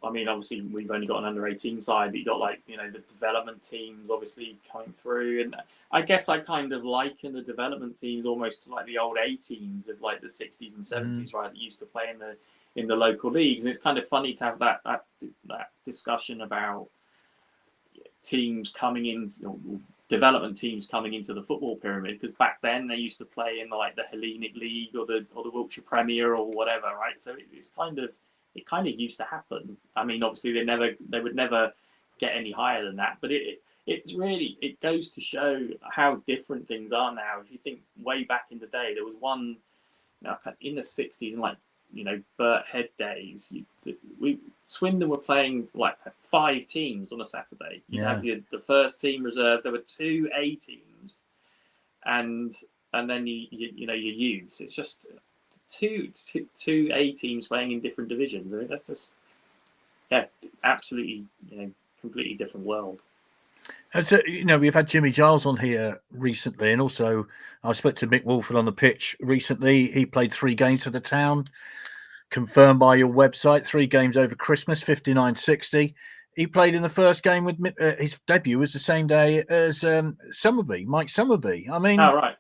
I mean, obviously we've only got an under 18 side, but you got, like, you know, the development teams obviously coming through. And I guess I kind of liken the development teams almost to like the old A teams of like the 60s and 70s, right? That used to play in the local leagues. And it's kind of funny to have that discussion about teams coming in, development teams coming into the football pyramid, because back then they used to play in like the Hellenic League or the Wiltshire Premier or whatever, right? So it kind of used to happen. I mean, obviously they would never get any higher than that, but it goes to show how different things are now. If you think way back in the day, there was one, you know, in the 60s, and like, you know, Burt Head days, Swindon were playing like 5 teams on a Saturday. You have the first team reserves. There were 2 A teams, and then you know, your youths. It's just two A teams playing in different divisions. I mean, that's just, yeah, absolutely, you know, completely different world. So, you know, we've had Jimmy Giles on here recently, and also I spoke to Mick Wolford on the pitch recently. He played 3 games for the Town, confirmed by your website, 3 games over Christmas, 59-60. He played in the first game with his debut was the same day as Mike Summerby. I mean, right.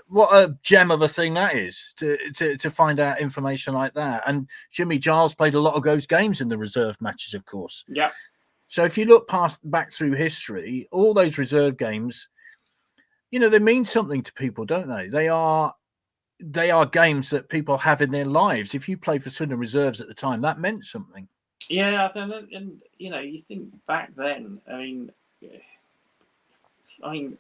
What a gem of a thing that is to find out information like that. And Jimmy Giles played a lot of those games in the reserve matches, of course. Yeah. So if you look back through history, all those reserve games, you know, they mean something to people, don't they? They are games that people have in their lives. If you played for Swindon Reserves at the time, that meant something. Yeah, and you know, you think back then. I mean,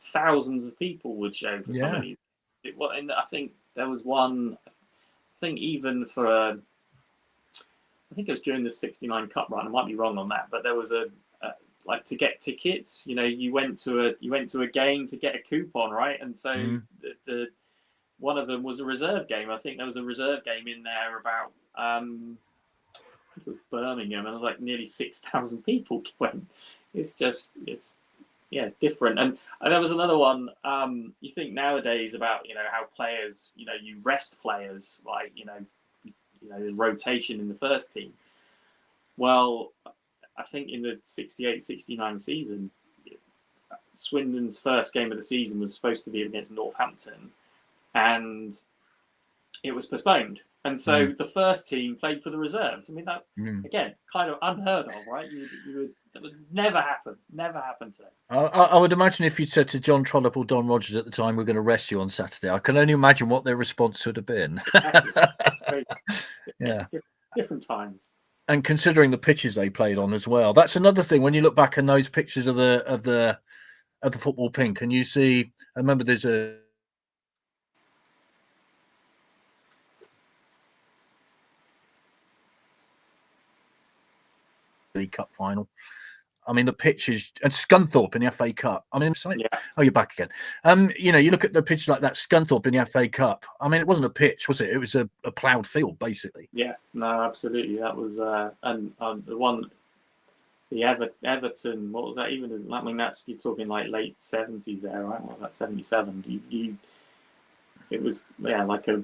thousands of people would show for some of these. And I think there was one. I think even for I think it was during the '69 Cup run. I might be wrong on that, but there was like, to get tickets. You know, you went to a game to get a coupon, right? And so the one of them was a reserve game. I think there was a reserve game in there about it was Birmingham, and it was like nearly 6,000 people went. It's different. And there was another one. You think nowadays about, you know, how players, you know, you rest players, like, you know, there's rotation in the first team. Well, I think in the 68-69 season, Swindon's first game of the season was supposed to be against Northampton, and it was postponed. And so the first team played for the reserves. I mean, that, again, kind of unheard of, right? That would never happen today. I would imagine if you'd said to John Trollope or Don Rogers at the time, we're going to rest you on Saturday, I can only imagine what their response would have been. Yeah. Different times. And considering the pitches they played on as well, that's another thing. When you look back in those pictures of the football pink, and you see, I remember there's a League Cup final. I mean, the pitches, and Scunthorpe in the FA Cup. I mean, oh, you're back again. You know, you look at the pitch like that, Scunthorpe in the FA Cup. I mean, it wasn't a pitch, was it? It was a ploughed field, basically. Yeah, no, absolutely. That was, and the Everton. What was that? Even I mean, that's you're talking like late 70s there, right? What was that, 77? It was like a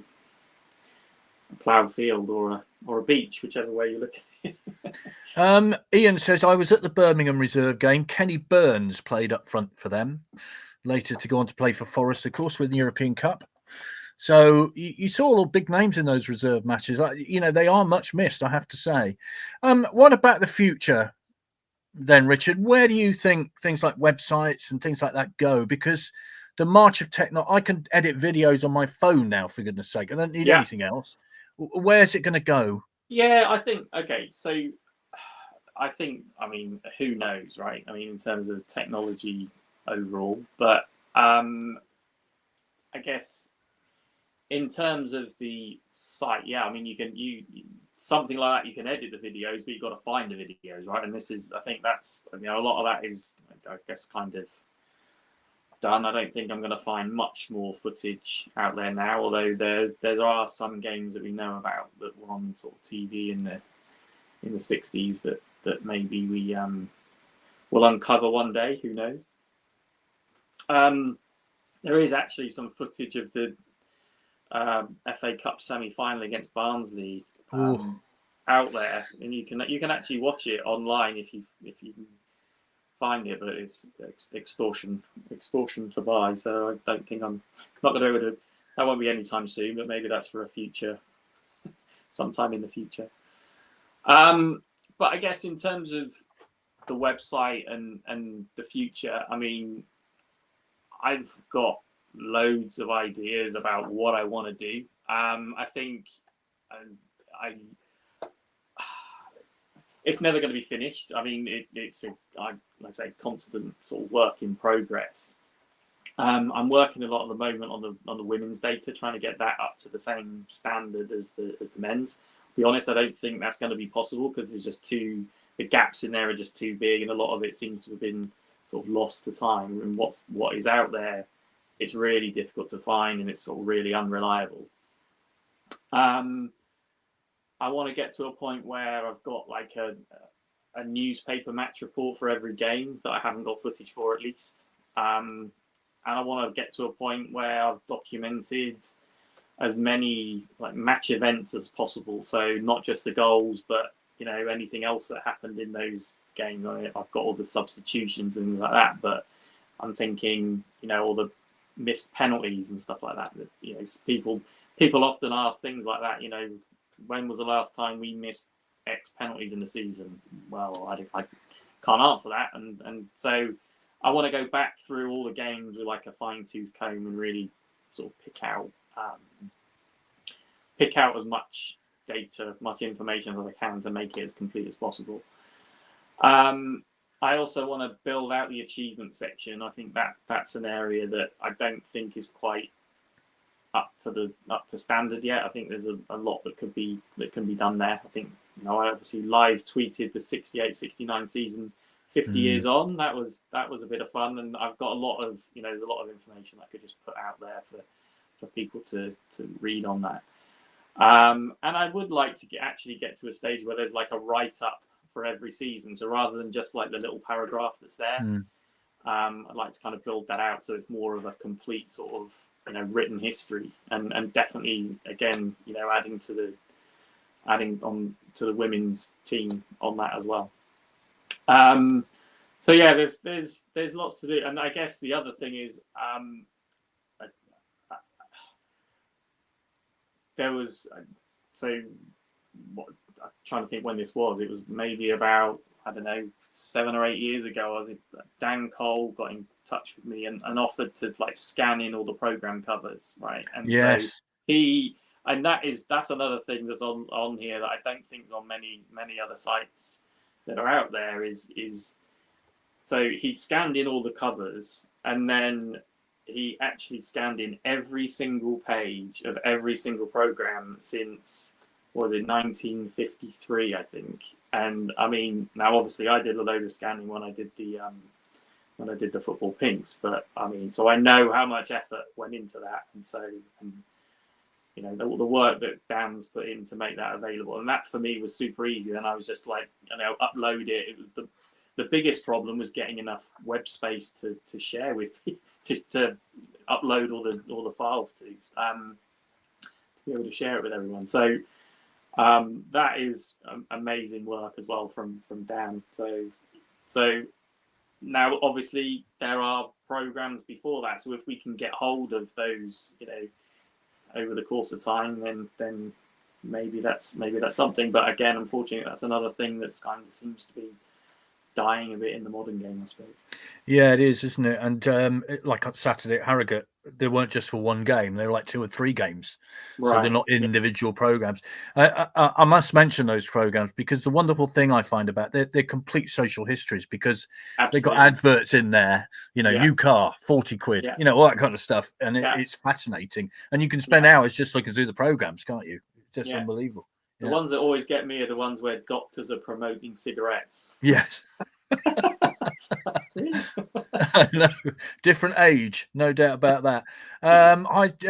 ploughed field or a beach, whichever way you look at it. Ian says, I was at the Birmingham reserve game. Kenny Burns played up front for them, later to go on to play for Forest, of course, with the European Cup. So you saw all big names in those reserve matches. They are much missed, I have to say. What about the future then, Richard? Where do you think things like websites and things like that go? Because the march of technology, I can edit videos on my phone now, for goodness sake. I don't need anything else. Where's it going to go? Yeah, I think, okay, so I mean, who knows, right? I mean, in terms of technology overall, but I guess in terms of the site, I mean, you something like that, you can edit the videos, but you've got to find the videos, right? And I think that's, a lot of that is, I guess, kind of done. I don't think I'm going to find much more footage out there now, although there are some games that we know about that were on sort of TV in the 60s that maybe we will uncover one day. Who knows? There is actually some footage of the FA Cup semi-final against Barnsley out there, and you can actually watch it online if you can find it, but it's extortion to buy. So I don't think I'm not going to be able to. That won't be anytime soon, but maybe that's for a future, sometime in the future. But I guess in terms of the website and the future, I mean, I've got loads of ideas about what I want to do. I think it's never going to be finished. I mean, it's like I say, constant sort of work in progress. I'm working a lot at the moment on the women's data, trying to get that up to the same standard as the men's. To be honest, I don't think that's going to be possible because there's just the gaps in there are just too big, and a lot of it seems to have been sort of lost to time. And what is out there, it's really difficult to find, and it's sort of really unreliable. I want to get to a point where I've got like a newspaper match report for every game that I haven't got footage for, at least. And I want to get to a point where I've documented as many like match events as possible. So not just the goals, but anything else that happened in those games. I've got all the substitutions and things like that, but I'm thinking, all the missed penalties and stuff like that. People often ask things like that. When was the last time we missed X penalties in the season? Well, I can't answer that, and so I want to go back through all the games with like a fine-tooth comb and really sort of pick out as much data, much information as I can to make it as complete as possible. I also want to build out the achievement section. I think that's an area that I don't think is quite up to standard yet. I think there's a lot that can be done there. I think I obviously live tweeted the 68-69 season 50 years on. That was a bit of fun, and I've got a lot of there's a lot of information I could just put out there for people to read on that. And I would like to actually get to a stage where there's like a write-up for every season. So rather than just like the little paragraph that's there, I'd like to kind of build that out so it's more of a complete sort of written history, and definitely again adding on to the women's team on that as well. So yeah, there's lots to do, and I guess the other thing is there was I'm trying to think when this was. It was maybe about 7 or 8 years ago. Dan Cole got in touch with me and offered to like scan in all the program covers, right? And so that's another thing that's on here that I don't think is on many other sites that are out there. Is so he scanned in all the covers, and then he actually scanned in every single page of every single program since 1953, I think. And I mean, now obviously I did a load of scanning when I did the Football Pinks, but I mean, so I know how much effort went into that, and so the work that Dan's put in to make that available, and that for me was super easy. Then I was just like upload it. the biggest problem was getting enough web space to share with, to upload all the files to be able to share it with everyone. So that is amazing work as well from Dan. So now obviously there are programs before that. So if we can get hold of those, over the course of time, then maybe that's something. But again, unfortunately, that's another thing that's kind of seems to be dying a bit in the modern game, I suppose. Yeah, it is, isn't it? And like on Saturday at Harrogate, they weren't just for one game; they were like 2 or 3 games. Right. So they're not individual programs. I must mention those programs because the wonderful thing I find about they're complete social histories because they've got adverts in there. New car, 40 quid. All that kind of stuff, and it's fascinating. And you can spend hours just looking through the programs, can't you? It's just unbelievable. The ones that always get me are the ones where doctors are promoting cigarettes. Yes. I know. Different age, no doubt about that.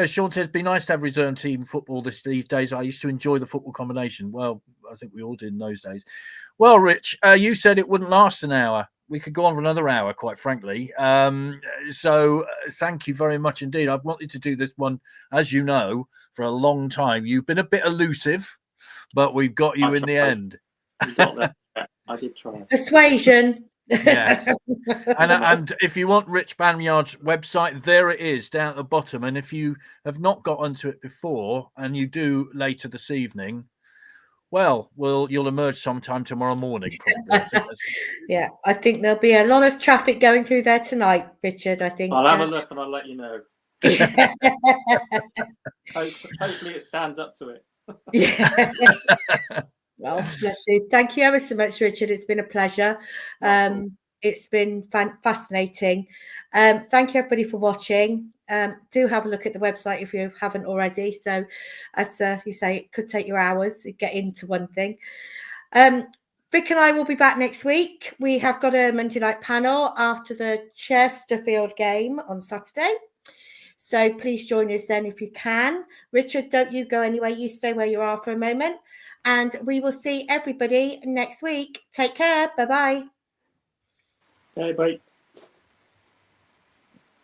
Sean says, "Be nice to have reserve team football these days. I used to enjoy the football combination." Well, I think we all did in those days. Well, Rich, you said it wouldn't last an hour. We could go on for another hour, quite frankly. So thank you very much indeed. I've wanted to do this one, as you know, for a long time. You've been a bit elusive, but we've got you in the end. You got that. I did try. Persuasion. Yeah. And if you want Rich Banyard's website, there it is down at the bottom. And if you have not got onto it before and you do later this evening, well, you'll emerge sometime tomorrow morning, probably. Yeah, I think there'll be a lot of traffic going through there tonight, Richard. I think I'll have a look and I'll let you know. Hopefully it stands up to it. Yeah. Well, bless you. Thank you ever so much, Richard. It's been a pleasure. It's been fascinating. Thank you, everybody, for watching. Do have a look at the website if you haven't already. So, as you say, it could take you hours to get into one thing. Vic and I will be back next week. We have got a Monday night panel after the Chesterfield game on Saturday. So please join us then if you can. Richard, don't you go anywhere. You stay where you are for a moment. And we will see everybody next week. Take care. Bye-bye. Bye-bye.